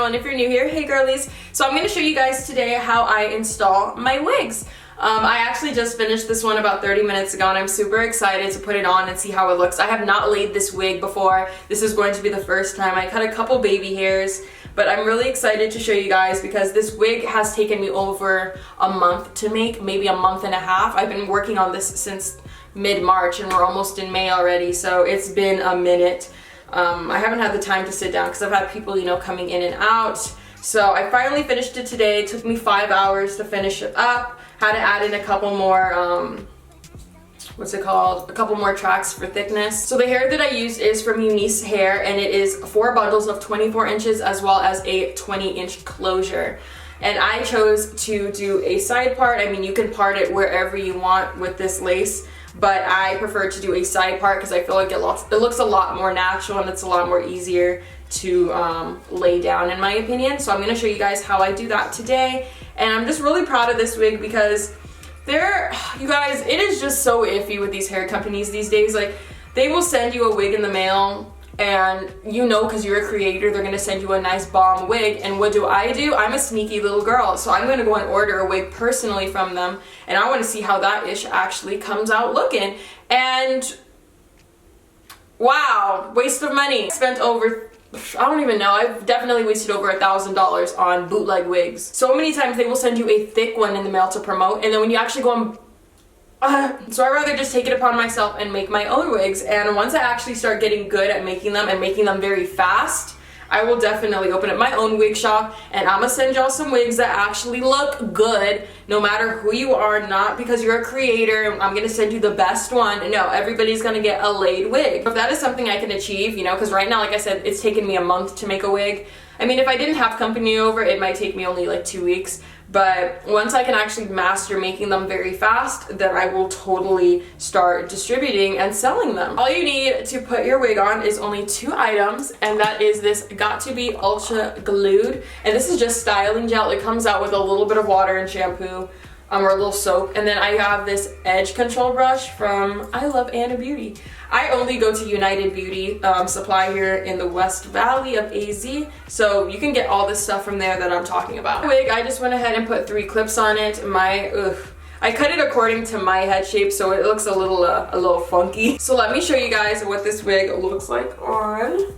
and if you're new here, hey girlies. So I'm going to show you guys today how I install my wigs. I actually just finished this one about 30 minutes ago and I'm super excited to put it on and see how it looks. I have not laid this wig before. This is going to be the first time. I cut a couple baby hairs, but I'm really excited to show you guys because this wig has taken me over a month to make, maybe a month and a half. I've been working on this since mid-March and we're almost in May already, so it's been a minute. I haven't had the time to sit down because I've had people, you know, coming in and out. So I finally finished it today. It took me 5 hours to finish it up. Had to add in a couple more, what's it called? A couple more tracks for thickness. So the hair that I used is from Unicehair and it is 4 bundles of 24 inches as well as a 20-inch closure. And I chose to do a side part. I mean, you can part it wherever you want with this lace, but I prefer to do a side part because I feel like it looks a lot more natural and it's a lot more easier to lay down, in my opinion. So I'm going to show you guys how I do that today. And I'm just really proud of this wig because you guys, it is just so iffy with these hair companies these days. Like, they will send you a wig in the mail and you know, because you're a creator, they're going to send you a nice bomb wig. And what do? I'm a sneaky little girl, so I'm going to go and order a wig personally from them, and I want to see how that ish actually comes out looking. And wow, waste of money. I spent over, I don't even know, I've definitely wasted over $1,000 on bootleg wigs. So many times they will send you a thick one in the mail to promote, and then when you actually go and so I'd rather just take it upon myself and make my own wigs. And once I actually start getting good at making them and making them very fast, I will definitely open up my own wig shop, and I'm gonna send y'all some wigs that actually look good no matter who you are. Not because you're a creator, I'm gonna send you the best one. No, everybody's gonna get a laid wig. If that is something I can achieve, you know, because right now, like I said, it's taken me a month to make a wig. I mean, if I didn't have company over, it might take me only like 2 weeks. But once I can actually master making them very fast, then I will totally start distributing and selling them. All you need to put your wig on is only 2 items, and that is this Got To Be Ultra Glued. And this is just styling gel. It comes out with a little bit of water and shampoo, or a little soap. And then I have this edge control brush from I Love Anna Beauty. I only go to United Beauty Supply here in the West Valley of AZ, so you can get all this stuff from there that I'm talking about. The wig, I just went ahead and put 3 clips on it. I cut it according to my head shape, so it looks a little funky. So let me show you guys what this wig looks like on.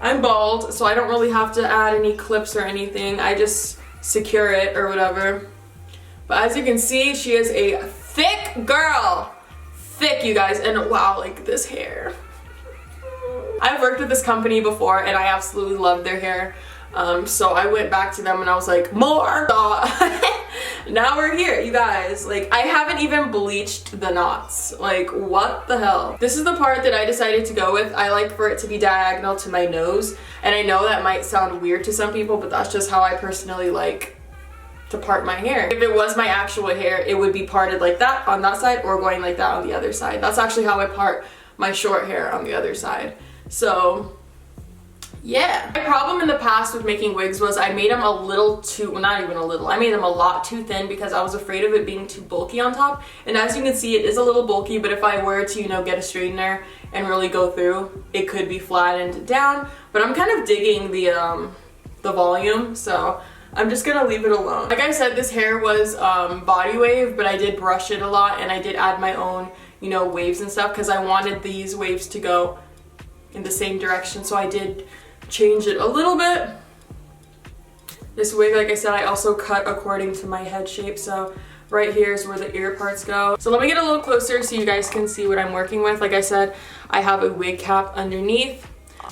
I'm bald, so I don't really have to add any clips or anything. I just secure it or whatever. But as you can see, she is a thick girl. Thick, you guys, and wow, like this hair. I've worked with this company before and I absolutely loved their hair. So I went back to them and I was like, more! So now we're here, you guys. Like, I haven't even bleached the knots. Like, what the hell? This is the part that I decided to go with. I like for it to be diagonal to my nose. And I know that might sound weird to some people, but that's just how I personally like to part my hair. If it was my actual hair, it would be parted like that on that side or going like that on the other side. That's actually how I part my short hair, on the other side. So yeah. My problem in the past with making wigs was I made them a little too, well, not even a little, I made them a lot too thin because I was afraid of it being too bulky on top. And as you can see, it is a little bulky, but if I were to, you know, get a straightener and really go through, it could be flattened down. But I'm kind of digging the volume, so I'm just gonna leave it alone. Like I said, this hair was body wave, but I did brush it a lot and I did add my own, you know, waves and stuff because I wanted these waves to go in the same direction, so I did change it a little bit. This wig, like I said, I also cut according to my head shape, so right here is where the ear parts go. So let me get a little closer so you guys can see what I'm working with. Like I said, I have a wig cap underneath.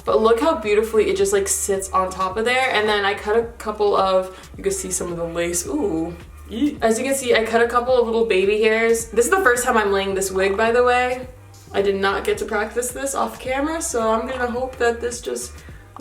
But look how beautifully it just like sits on top of there. And then I cut a couple of, you can see some of the lace. Ooh. As you can see, I cut a couple of little baby hairs. This is the first time I'm laying this wig, by the way. I did not get to practice this off camera, so I'm gonna hope that this just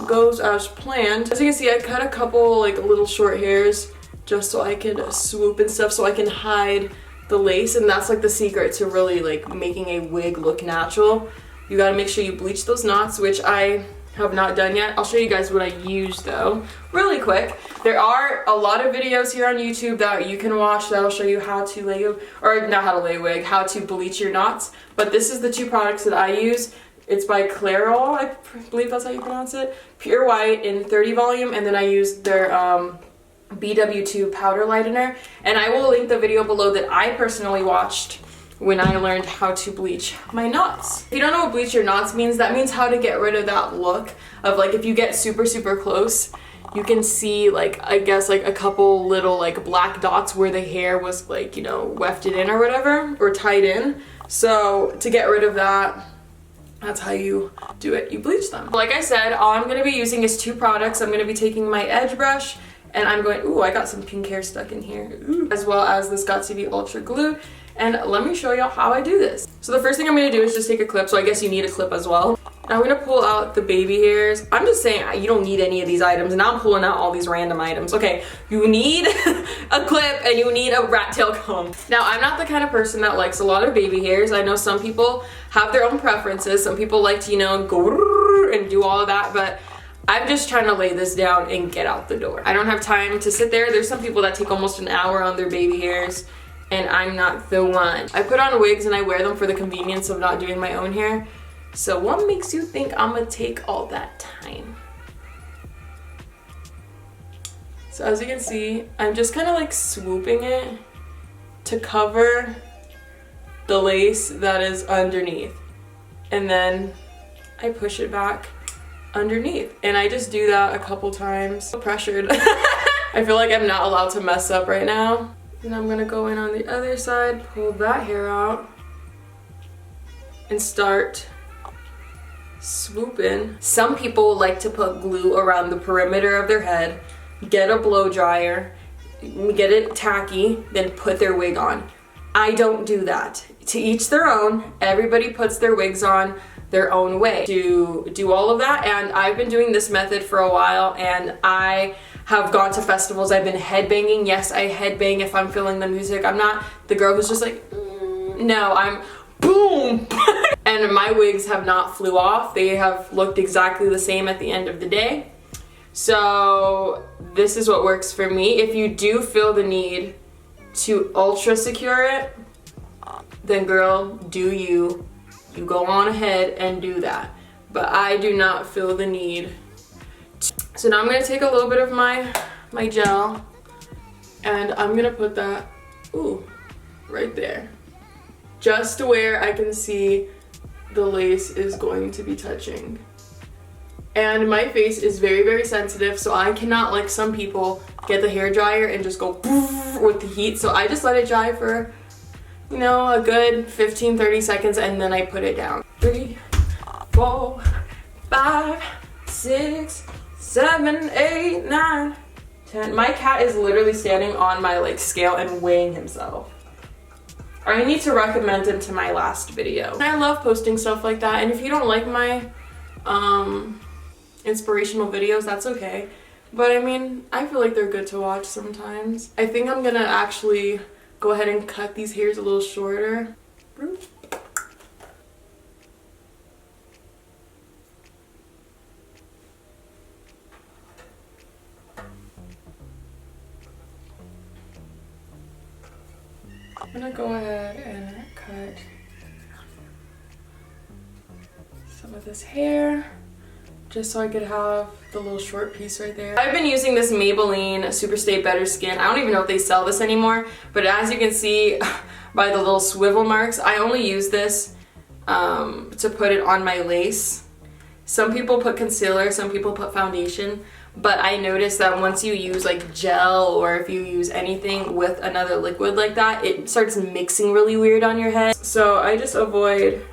goes as planned. As you can see, I cut a couple like little short hairs just so I can swoop and stuff so I can hide the lace. And that's like the secret to really like making a wig look natural. You gotta make sure you bleach those knots, which I have not done yet. I'll show you guys what I use though, really quick. There are a lot of videos here on YouTube that you can watch that'll show you how to lay, or not how to lay a wig, how to bleach your knots. But this is the 2 products that I use. It's by Clairol, I believe that's how you pronounce it. Pure white in 30 volume, and then I used their BW2 powder lightener. And I will link the video below that I personally watched when I learned how to bleach my knots. If you don't know what bleach your knots means, that means how to get rid of that look of like if you get super close, you can see like, I guess like a couple little like black dots where the hair was like, you know, wefted in or whatever, or tied in. So to get rid of that, that's how you do it. You bleach them. Like I said, all I'm gonna be using is 2 products. I'm gonna be taking my edge brush and I'm going, ooh, I got some pink hair stuck in here, ooh, as well as this Got2b Ultra Glue. And let me show y'all how I do this. So the first thing I'm gonna do is just take a clip, so I guess you need a clip as well. Now I'm gonna pull out the baby hairs. I'm just saying you don't need any of these items, and now I'm pulling out all these random items. Okay, you need a clip and you need a rat tail comb. Now I'm not the kind of person that likes a lot of baby hairs. I know some people have their own preferences. Some people like to, you know, go and do all of that, but I'm just trying to lay this down and get out the door. I don't have time to sit there. There's some people that take almost an hour on their baby hairs, and I'm not the one. I put on wigs and I wear them for the convenience of not doing my own hair. So what makes you think I'm gonna take all that time? So as you can see, I'm just kind of like swooping it to cover the lace that is underneath. And then I push it back underneath. And I just do that a couple times. So pressured. I feel like I'm not allowed to mess up right now. Then I'm gonna go in on the other side, pull that hair out, and start swooping. Some people like to put glue around the perimeter of their head, get a blow dryer, get it tacky, then put their wig on. I don't do that. To each their own. Everybody puts their wigs on their own way to do all of that, and I've been doing this method for a while, and I have gone to festivals. I've been headbanging. Yes, I headbang if I'm feeling the music. I'm not the girl who's just like, no, I'm boom. And my wigs have not flew off. They have looked exactly the same at the end of the day. So this is what works for me. If you do feel the need to ultra secure it, then girl, do you. You go on ahead and do that. But I do not feel the need. So now I'm gonna take a little bit of my gel and I'm gonna put that, ooh, right there. Just to where I can see the lace is going to be touching. And my face is very sensitive, so I cannot, like some people, get the hair dryer and just go with the heat. So I just let it dry for, you know, a good 15-30 seconds and then I put it down. 3, 4, 5, 6, 7, 8, 9, 10. My cat is literally standing on my like scale and weighing himself. I need to recommend him to my last video. I love posting stuff like that, and if you don't like my inspirational videos, that's okay. But I mean, I feel like they're good to watch sometimes. I think I'm gonna actually go ahead and cut these hairs a little shorter. I'm gonna go ahead and cut some of this hair just so I could have the little short piece right there. I've been using this Maybelline Super Stay Better Skin. I don't even know if they sell this anymore, but as you can see by the little swivel marks, I only use this to put it on my lace. Some people put concealer, some people put foundation, but I noticed that once you use like gel or if you use anything with another liquid like that, it starts mixing really weird on your head. So I just avoid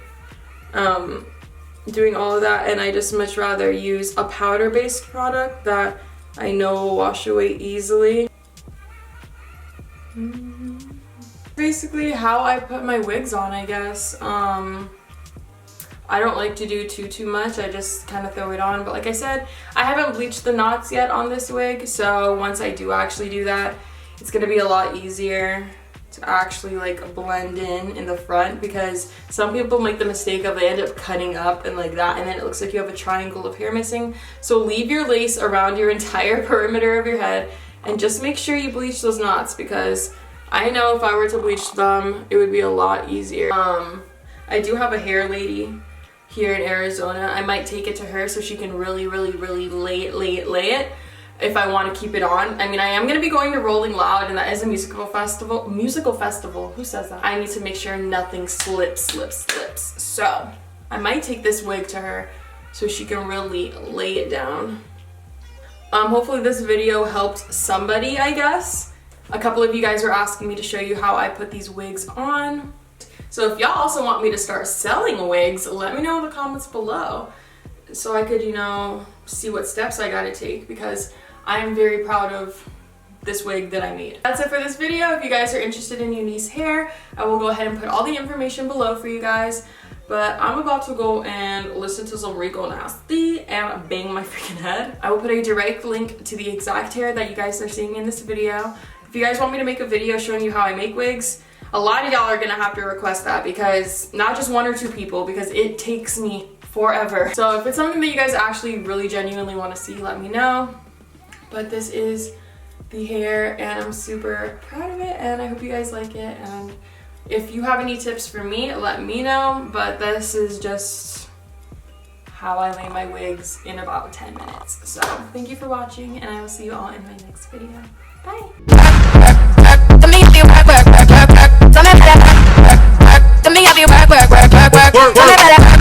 doing all of that, and I just much rather use a powder-based product that I know will wash away easily. Basically how I put my wigs on, I guess. I don't like to do too much. I just kind of throw it on, but like I said, I haven't bleached the knots yet on this wig, so once I do actually do that, it's gonna be a lot easier to actually like blend in the front, because some people make the mistake of they end up cutting up and like that, and then it looks like you have a triangle of hair missing. So leave your lace around your entire perimeter of your head and just make sure you bleach those knots, because I know if I were to bleach them, it would be a lot easier. I do have a hair lady here in Arizona. I might take it to her so she can really lay it if I want to keep it on. I mean, I am going to be going to Rolling Loud, and that is a musical festival. Who says that? I need to make sure nothing slips. So I might take this wig to her so she can really lay it down. Hopefully this video helped somebody, I guess. A couple of you guys are asking me to show you how I put these wigs on. So if y'all also want me to start selling wigs, let me know in the comments below so I could, you know, see what steps I gotta take, because I am very proud of this wig that I made. That's it for this video. If you guys are interested in Eunice hair, I will go ahead and put all the information below for you guys. But I'm about to go and listen to some Rico Nasty and bang my freaking head. I will put a direct link to the exact hair that you guys are seeing in this video. If you guys want me to make a video showing you how I make wigs, a lot of y'all are gonna have to request that, because not just 1 or 2 people, because it takes me forever. So if it's something that you guys actually really genuinely want to see, let me know. But this is the hair and I'm super proud of it, and I hope you guys like it. And if you have any tips for me, let me know. But this is just how I lay my wigs in about 10 minutes. So thank you for watching, and I will see you all in my next video. Bye. To me, I be work.